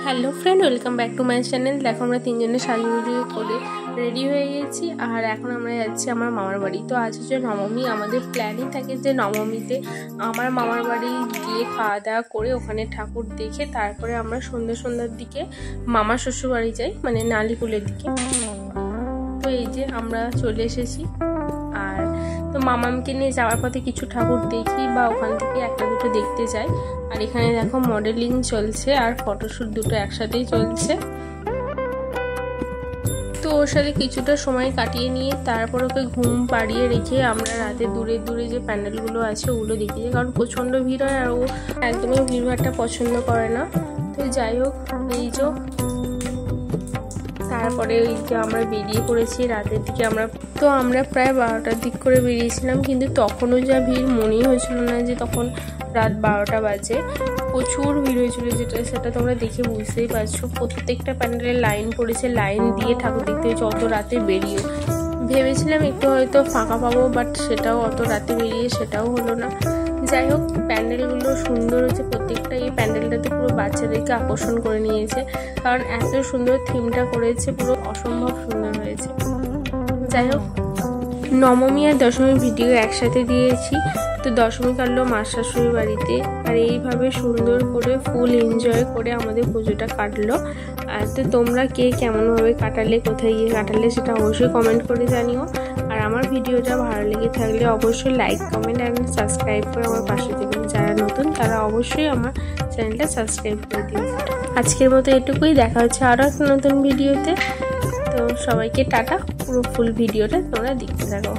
Hello friend, welcome back to my channel. দেখো আমরা তিনজনে সাজুগুজু করে রেডি হয়ে গেছি আর এখন আমরা যাচ্ছি আমার মামার বাড়ি। তো আজ হচ্ছে নবমী, আমাদের প্ল্যানিং থাকে যে নবমীতে আমার মামার বাড়ি গিয়ে খাওয়া দাওয়া করে ওখানে ঠাকুর দেখে তারপরে আমরা সন্ধ্যার দিকে মামার শ্বশুর বাড়ি যাই, মানে নালিকুলের দিকে। তো এই যে আমরা চলে এসেছি আর তো মামামকে নিয়ে যাওয়ার পথে কিছু ঠাকুর দেখি বা ওখান থেকে একটা দুটো দেখতে যাই। আর এখানে দেখো মডেলিং চলছে আর ফটোশ্যুট দুটো একসাথেই চলছে। তো ওর সাথে কিছুটা সময় কাটিয়ে নিয়ে তারপর ওকে ঘুম পাড়িয়ে রেখে আমরা রাতে দূরে যে প্যান্ডেলগুলো আছে ওগুলো দেখি, কারণ প্রচণ্ড ভিড় হয় আর ও একদমই ভিড়ভাড়টা পছন্দ করে না। তো যাই হোক, এই যে তারপরে ওই যে আমরা বেরিয়ে পড়েছি রাতের দিকে। আমরা প্রায় 12টার দিক করে বেরিয়েছিলাম, কিন্তু তখনও যা ভিড় মনেই হয়েছিল না যে তখন রাত 12টা বাজে। প্রচুর ভিড় হয়েছিল, সেটা তোমরা দেখে বুঝতেই পারছো। প্রত্যেকটা প্যান্ডেলের লাইন পড়েছে, লাইন দিয়ে ঠাকুর দেখতে হয়েছে অত রাতে বেরিয়ে। ভেবেছিলাম একটু হয়তো ফাঁকা পাবো, বাট সেটাও অত রাতে বেরিয়ে সেটাও হলো না। যাই হোক, প্যান্ডেলগুলো সুন্দর হয়েছে প্রত্যেকটা। এই প্যান্ডেলটাতে পুরো বাচ্চাদেরকে আকর্ষণ করে নিয়েছে, কারণ এত সুন্দর থিমটা করেছে, পুরো অসম্ভব সুন্দর হয়েছে। যাই হোক, নবমী আর দশমীর ভিডিও একসাথে দিয়েছি। তো দশমী কাটলো মার শাশুড়ির বাড়িতে আর এইভাবে সুন্দর করে ফুল এনজয় করে আমাদের পুজোটা কাটলো। আর তো তোমরা কে কেমনভাবে কাটালে, কোথায় গিয়ে কাটালে সেটা অবশ্যই কমেন্ট করে জানিও। আর আমার ভিডিওটা ভালো লেগে থাকলে অবশ্যই লাইক, কমেন্ট অ্যান্ড সাবস্ক্রাইব করে আমার পাশে থাকবেন। যারা নতুন তারা অবশ্যই আমার চ্যানেলটা সাবস্ক্রাইব করে দিন। আজকের মতো এটুকুই, দেখা হচ্ছে আরও একটা নতুন ভিডিওতে। তো সবাইকে টাটা। পুরো ফুল ভিডিওটা তোমরা দেখতে থাকো।